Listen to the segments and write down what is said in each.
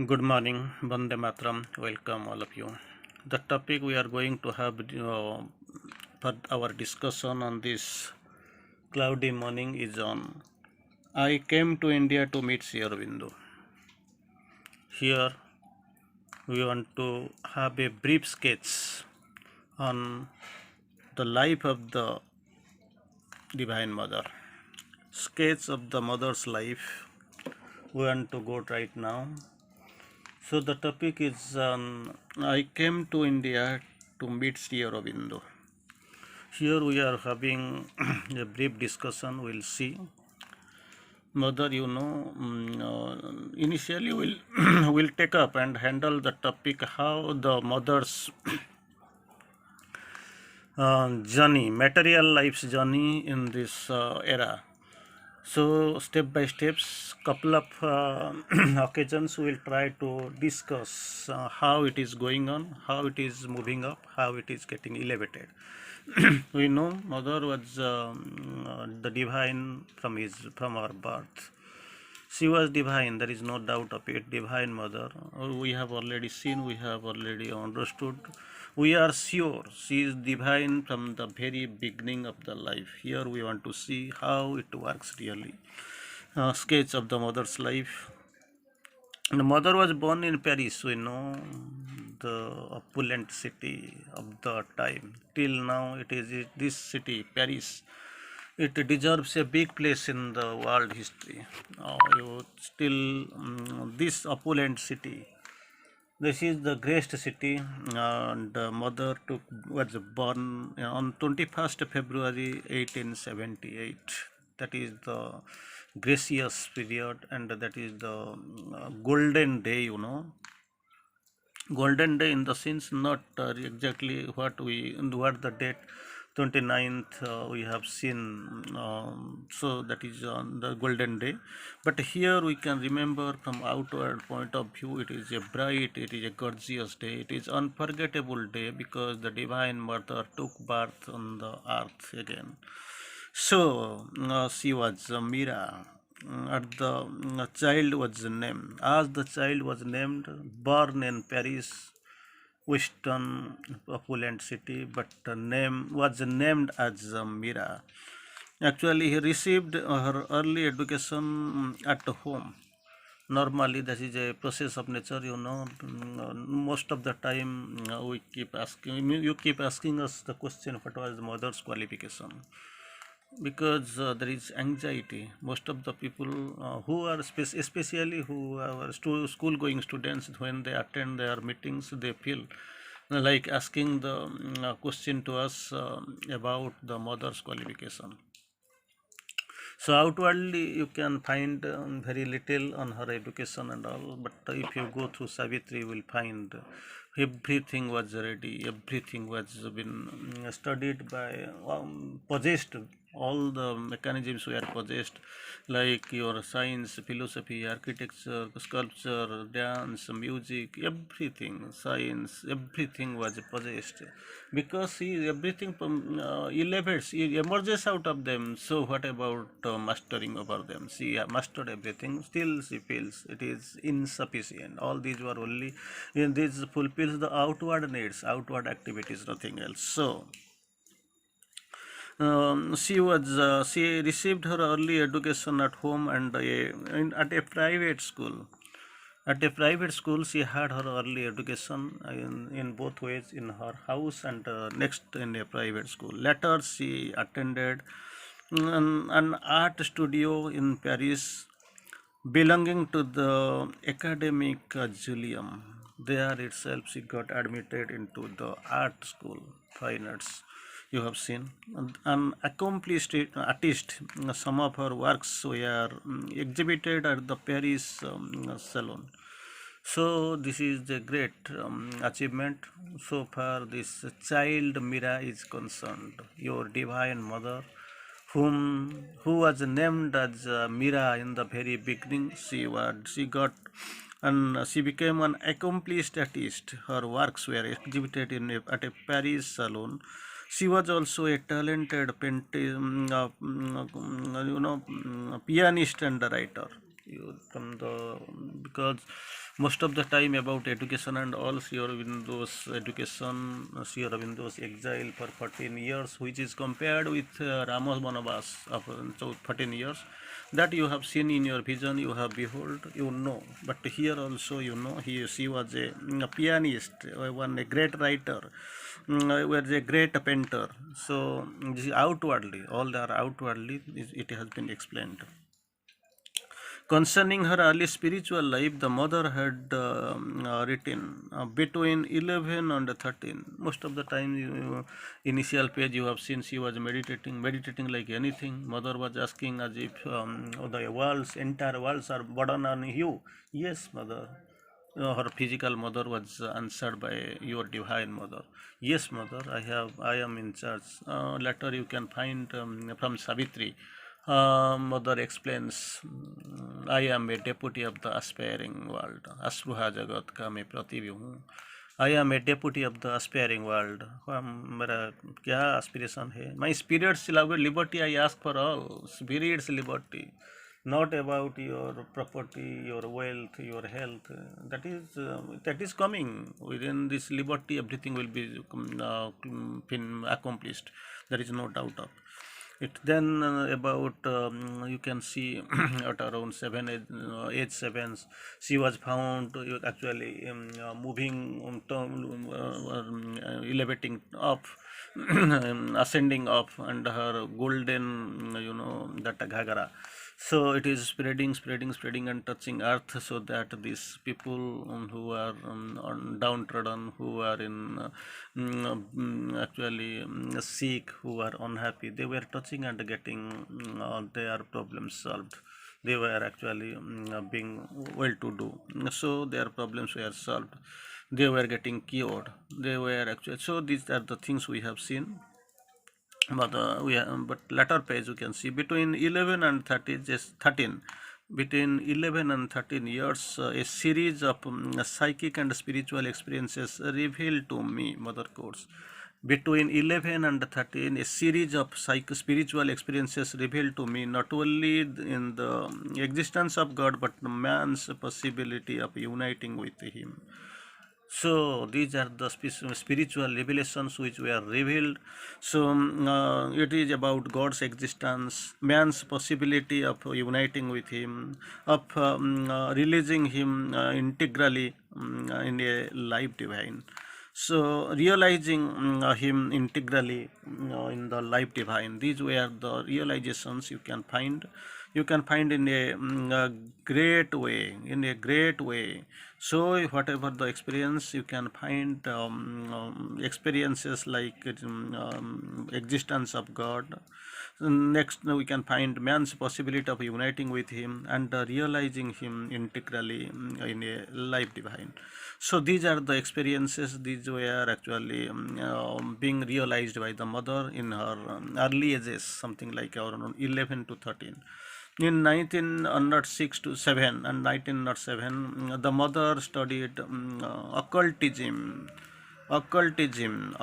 Good morning, Bande Matram. Welcome all of you. The topic we are going to have for our discussion on this cloudy morning is on I came to India to meet Aurobindo. Here we want to have a brief sketch on the life of the Divine Mother. Sketch of the Mother's life. We want to go right now. So the topic is I came to India to meet Sri Aurobindo. Here we are having a brief discussion. We'll see. Mother, initially we'll will take up and handle the topic how the mother's journey, material life's journey in this era. So step by steps, couple of occasions we'll try to discuss how it is going on, how it is moving up, how it is getting elevated. We know mother was the divine from our birth. She was divine, there is no doubt of it, divine mother. We have already seen, we have already understood. We are sure she is divine from the very beginning of the life. Here we want to see how it works really. Sketch of the mother's life. The mother was born in Paris, we know, the opulent city of the time. Till now, it is this city, Paris. It deserves a big place in the world history. This opulent city. This is the greatest city, and the mother was born on 21st February 1878. That is the gracious period, and that is the golden day. Golden day in the sense not exactly what the date 29th we have seen, so that is on the golden day, but here we can remember from outward point of view it is a bright, it is a gorgeous day, it is unforgettable day because the divine mother took birth on the earth again. So she was Mira. At the child was named as the child was named, born in Paris, Western opulent city, but the name was named as Mira. Actually, he received her early education at home. Normally, that is a process of nature. Most of the time we keep asking. You keep asking us the question, what was the mother's qualification? Because there is anxiety. Most of the people who are especially who are school going students, when they attend their meetings, they feel like asking the question to us about the mother's qualification. So outwardly you can find very little on her education and all, but if you go through Savitri, you will find everything was ready, everything was been studied by, possessed, all the mechanisms were possessed, like your science, philosophy, architecture, sculpture, dance, music, everything, science, everything was possessed, because everything elevates, it emerges out of them. So what about mastering over them? She mastered everything, still she feels it is insufficient. All these were only, this fulfills the outward needs, outward activities, nothing else. So she received her early education at home and at a private school. At a private school, she had her early education in both ways, in her house and next in a private school. Later, she attended an art studio in Paris belonging to the academic Julium. There itself, she got admitted into the art school, fine arts. You have seen an accomplished artist. Some of her works were exhibited at the Paris Salon. So this is the great achievement so far this child Mira is concerned. Your divine mother, who was named as Mira in the very beginning, she got and she became an accomplished artist. Her works were exhibited at a Paris salon. She was also a talented pianist and a writer. from the, because most of the time about education and all, Sri Aurobindo's education, Sri Aurobindo's exile for 14 years, which is compared with Rama's Banavas of 14 years, that you have seen in your vision, you have behold, you know. But here also, you know, she was a pianist, one a great writer, was a great painter. So outwardly, all are outwardly, it has been explained. Concerning her early spiritual life, the mother had written between 11 and 13. Most of the time, initial page you have seen, she was meditating like anything. Mother was asking as if the walls, entire walls are burden on you. Yes, mother. Her physical mother was answered by your divine mother. Yes, mother, I am in charge. Later you can find from Savitri. Mother explains, I am a deputy of the aspiring world. Aspruha jagat ka मैं प्रतिबिंब हूँ. I am a deputy of the aspiring world. मेरा क्या aspiration है? My spirit's liberty I ask for all. Spirit's liberty, not about your property, your wealth, your health. That is coming within this liberty. Everything will be been accomplished. There is no doubt of it. Then about you can see at around age 7, she was found actually moving, elevating up, ascending up, and her golden, that ghagara. So it is spreading and touching earth, so that these people who are downtrodden, who are in actually sick, who are unhappy, they were touching and getting their problems solved. They were actually being well to do, so their problems were solved. They were getting cured. They were actually, so these are the things we have seen. But but later page you can see between 11 and 30, just 13, between 11 and 13 years, a series of psychic and spiritual experiences revealed to me, mother quotes. Between 11 and 13, a series of spiritual experiences revealed to me not only in the existence of God but man's possibility of uniting with him. So these are the spiritual revelations which were revealed. So it is about God's existence, man's possibility of uniting with him, of releasing him integrally in a life divine. So realizing him integrally in the life divine, these were the realizations you can find. You can find in a great way, So whatever the experience, you can find experiences like existence of God. Next, we can find man's possibility of uniting with him and realizing him integrally in a life divine. So these are the experiences. These were actually being realized by the mother in her early ages, something like around 11 to 13. In 1906 to 7 and 1907, the mother studied occultism. Occultism,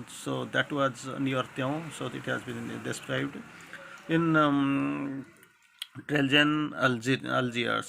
so that was near Theon, so it has been described in Trajan, Algeria,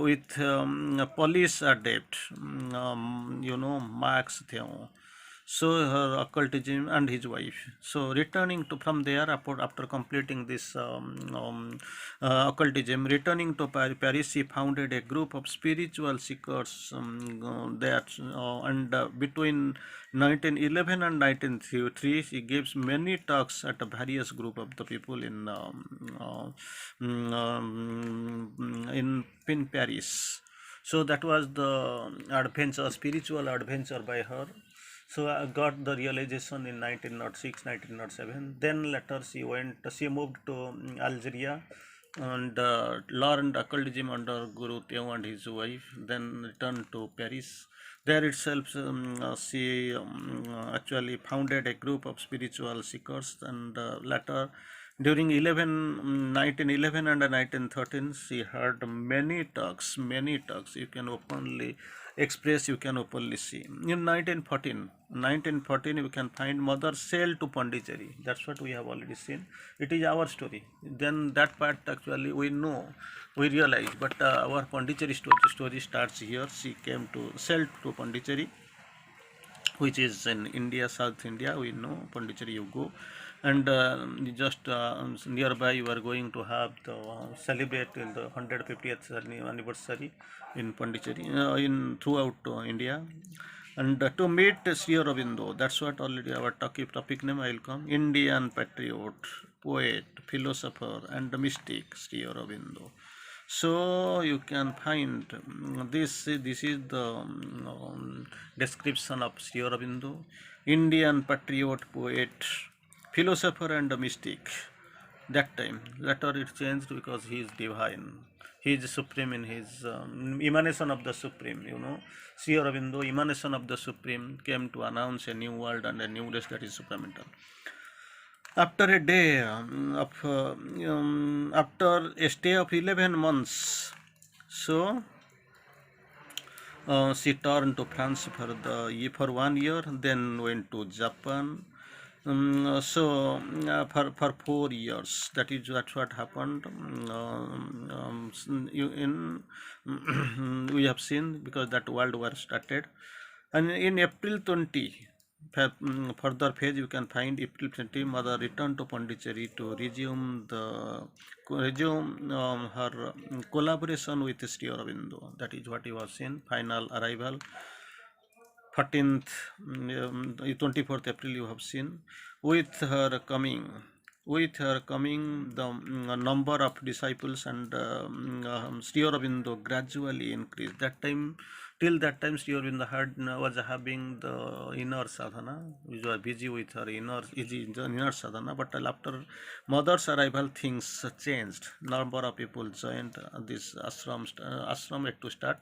with police adept, Max Theon. So her occultism and his wife. So returning to from there after completing this occultism, returning to Paris, she founded a group of spiritual seekers and between 1911 and 1903, she gives many talks at a various group of the people in Paris. So that was the adventure, spiritual adventure by her. So I got the realization in 1906, 1907. Then later she moved to Algeria and learned occultism under Guru Theo and his wife. Then returned to Paris. There itself, she actually founded a group of spiritual seekers, and later during 1911 and 1913, she heard many talks. You can openly express you can openly see. In 1914, you can find mother sailed to Pondicherry. That's what we have already seen. It is our story. Then that part actually we know, we realize. But our Pondicherry story starts here. She came to sailed to Pondicherry, which is in India, South India. We know Pondicherry you go, and just nearby you are going to have the celebrate in the 150th anniversary in Pondicherry, in throughout India. And to meet Sri Aurobindo, that's what already our topic name I will come. Indian patriot, poet, philosopher, and mystic Sri Aurobindo. So you can find this. This is the description of Sri Aurobindo, Indian patriot, poet, philosopher, and mystic. That time, later it changed because he is divine. He is supreme in his emanation of the supreme. Sri Aurobindo, emanation of the supreme, came to announce a new world and a new race, that is supramental. After a day after a stay of 11 months, so she turned to France for 1 year, then went to Japan. For 4 years, that's what happened. We have seen, because that World War started, and in April 20. Further page you can find April 20, mother returned to Pondicherry to resume her collaboration with Sri Aurobindo. That is what you have seen. Final arrival 14th, 24th April you have seen. With her coming, the number of disciples and Sri Aurobindo gradually increased. Till that time, Sri Aurobindo was having the inner sadhana. He was busy with her inner sadhana. But after mother's arrival, things changed. Number of people joined this ashram. Ashram had to start.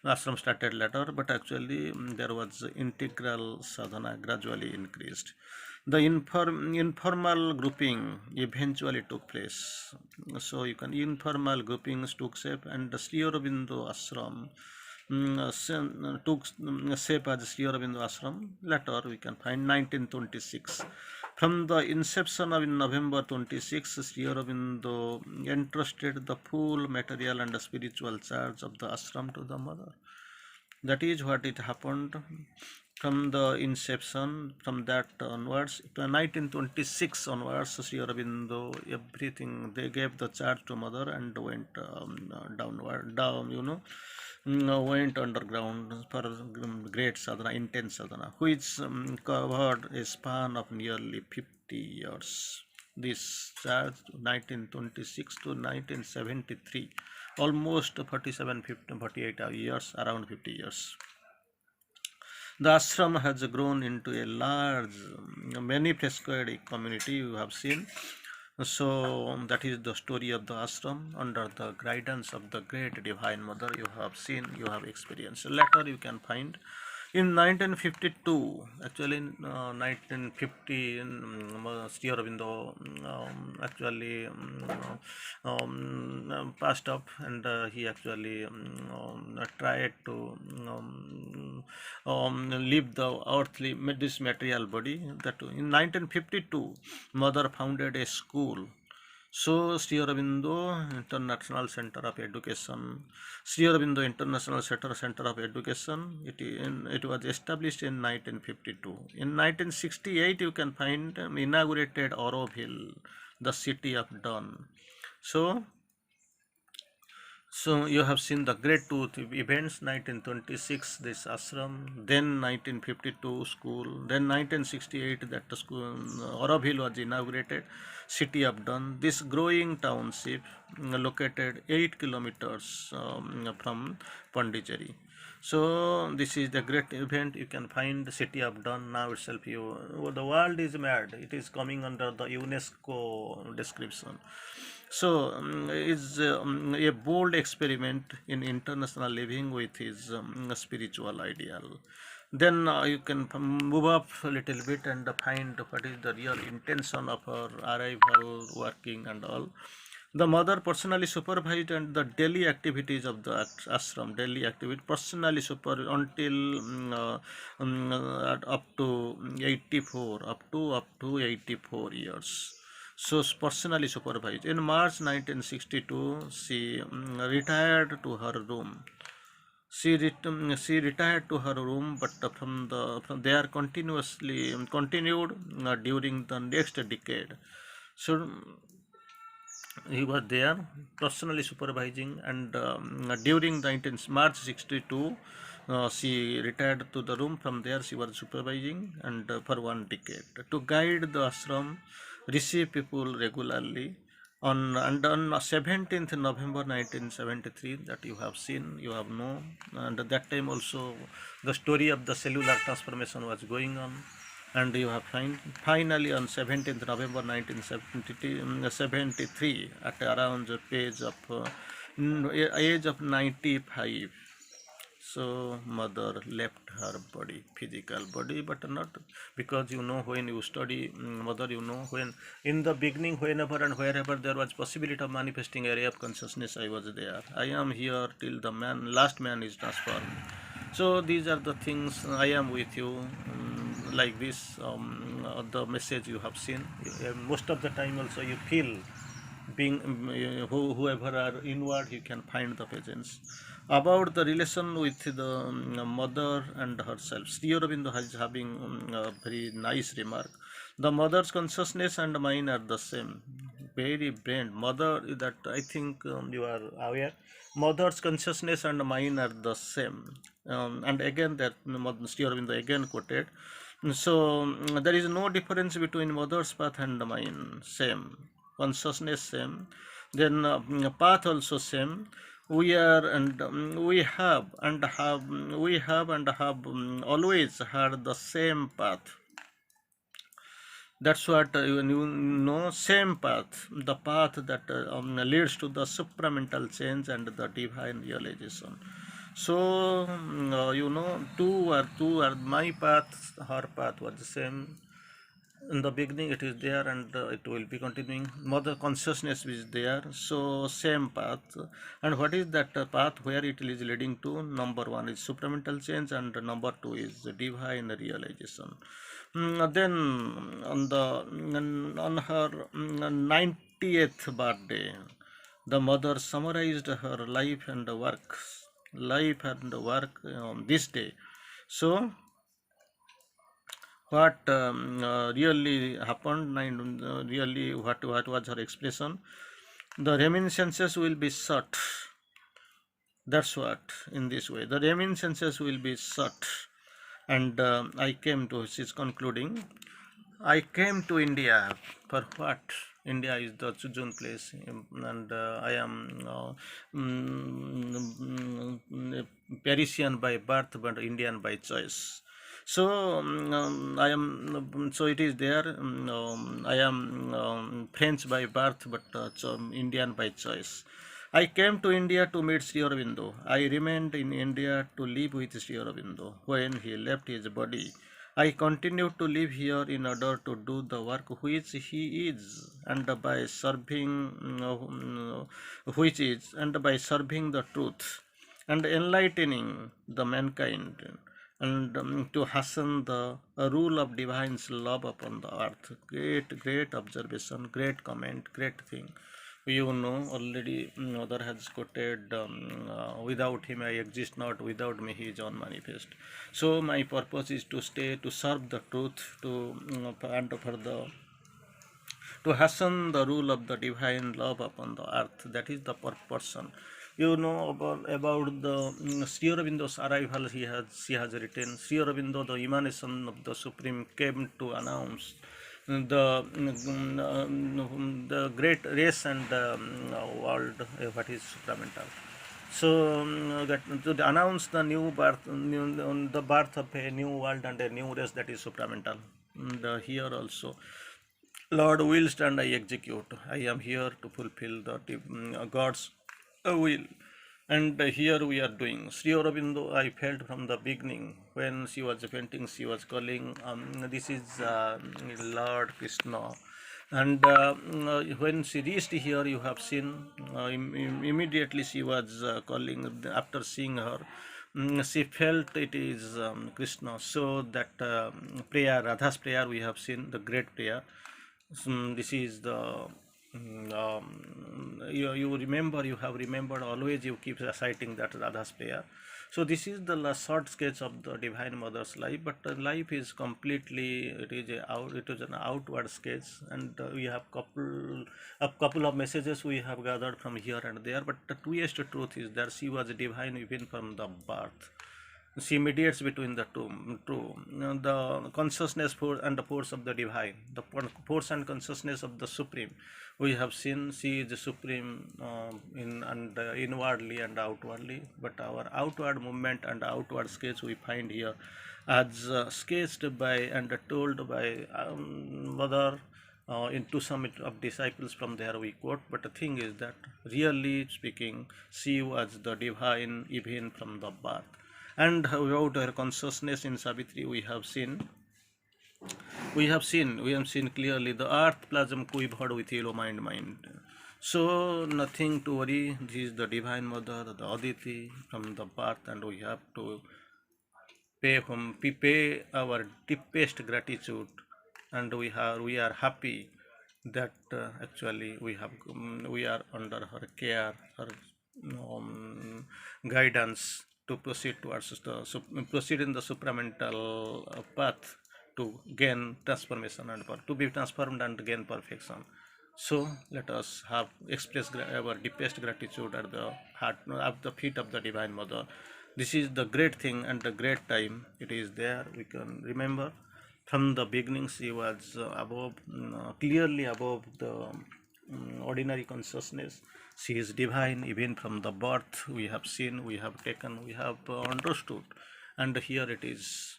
Ashram started later, but actually there was integral sadhana gradually increased. The informal grouping eventually took place. So informal groupings took shape, and the Sri Aurobindo ashram took shape as Sri Aurobindo ashram. Later we can find 1926. From the inception of in November 26, Sri Aurobindo entrusted the full material and the spiritual charge of the ashram to the mother. That is what it happened from the inception. From that onwards, 1926 onwards, Sri Aurobindo, everything, they gave the charge to mother and went went underground for great sadhana, intense sadhana, which covered a span of nearly 50 years. This charge 1926 to 1973, almost 47, 50, 48 years, around 50 years. The ashram has grown into a large, many faceted community you have seen. So that is the story of the ashram under the guidance of the great divine mother. You have seen, you have experienced. Later you can find in 1952, actually in 1950, Sri Aurobindo actually passed up, and he actually tried to leave the earthly, this material body. That in 1952, mother founded a school. So Sri Aurobindo International Center of Education, Sri Aurobindo International Center of Education, it was established in 1952. In 1968, you can find inaugurated Aurobindo, the city of dawn. So you have seen the great two events, 1926 this ashram, then 1952 school, then 1968 that the school Aurobindo was inaugurated, city of dawn. This growing township located 8 kilometers from Pondicherry. So this is the great event. You can find the city of dawn now itself. The world is mad. It is coming under the UNESCO description. So is a bold experiment in international living with his spiritual ideal. Then you can move up a little bit and find what is the real intention of her arrival, working and all. The mother personally supervised and the daily activities of the ashram, daily activity personally super until up to 84, up to 84 years. So personally supervised. In March 1962, she retired to her room. She retired to her room, but from there continuously continued during the next decade. So he was there personally supervising, and during 19 March 62, she retired to the room. From there she was supervising, and for one decade to guide the ashram, receive people regularly. On 17th November 1973, that you have seen, you have known, and at that time also the story of the cellular transformation was going on, and you have finally on 17th November 1973, at around the age of 95. So mother left her body, physical body, but not because when you study mother, when in the beginning, whenever and wherever there was possibility of manifesting area of consciousness, I was there. I am here till the last man is transformed. So these are the things. I am with you, like this. The message you have seen. Most of the time also you feel being whoever are inward, you can find the presence. About the relation with the mother and herself, Sri Aurobindo is having a very nice remark. The mother's consciousness and mine are the same, very brand mother, that I think you are aware. Mother's consciousness and mine are the same. And again that Sri Aurobindo again quoted. So there is no difference between mother's path and mine, same consciousness same, then path also same. We are and we have always had the same path. That's what you know, same path, the path that leads to the supramental change and the divine realization. So two are my path, her path was the same. In the beginning it is there, and it will be continuing. Mother consciousness is there, so same path. And what is that path where it is leading to? Number one is supramental change, and number two is divine realization. Then on her 90th birthday, the mother summarized her life and work this day. So what really happened, and really what was her expression? The reminiscences will be short. That's what, in this way the reminiscences will be short. And she's concluding, I came to India for what? India is the chosen place, and I am Parisian by birth, but Indian by choice. So I am. So it is there. I am French by birth, but Indian by choice. I came to India to meet Sri Aurobindo. I remained in India to live with Sri Aurobindo. When he left his body, I continue to live here in order to do the work which he is, and by serving the truth and enlightening the mankind, and to hasten the rule of divine's love upon the earth. Great observation, great comment, great thing. Already, Mother has quoted, without him I exist not, without me he is unmanifest. So my purpose is to stay, to serve the truth, and for the to hasten the rule of the divine love upon the earth. That is the purpose. About the Sri Aurobindo's arrival. She has written, Sri Aurobindo, the emanation of the Supreme, came to announce the great race and world, what is supramental. So that to announce the the birth of a new world and a new race, that is supramental. And here also, Lord wills and I execute. I am here to fulfill the God's will. And here we are doing. Sri Aurobindo, I felt from the beginning when she was painting, she was calling, this is Lord Krishna. And when she reached here, you have seen immediately she was calling. After seeing her, she felt it is Krishna. So that prayer, Radha's prayer, we have seen the great prayer. This is the you remember, you have remembered always, you keep reciting that Radha's prayer. So this is the last short sketch of the Divine Mother's life, but life is completely, it is an outward sketch, and we have a couple of messages we have gathered from here and there. But the twist truth is that she was divine even from the birth. She mediates between the two, the consciousness force and the force of the divine, the force and consciousness of the supreme. We have seen she is the supreme in and inwardly and outwardly, but our outward movement and outward sketch we find here as sketched by and told by mother into some of disciples. From there we quote, but the thing is that really speaking, she was the divine even from the birth. And about her consciousness in Savitri, we have seen clearly the earth plasm quivered with yellow mind. So nothing to worry. This is the divine mother, the Aditi from the birth, and we have to pay our deepest gratitude, and we are happy that actually we are under her care, her guidance to proceed towards proceed in the supramental path to gain transformation and to be transformed and gain perfection. So let us have express our deepest gratitude at the heart, at the feet of the Divine Mother. This is the great thing and the great time. It is there. We can remember from the beginning she was above, clearly above the ordinary consciousness. She is divine even from the birth. We have seen, we have taken, we have understood, and here it is.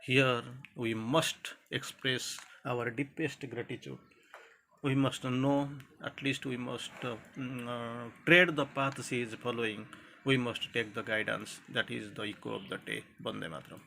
Here we must express our deepest gratitude. We must know, at least we must tread the path she is following. We must take the guidance. That is the echo of the day. Bande Matram.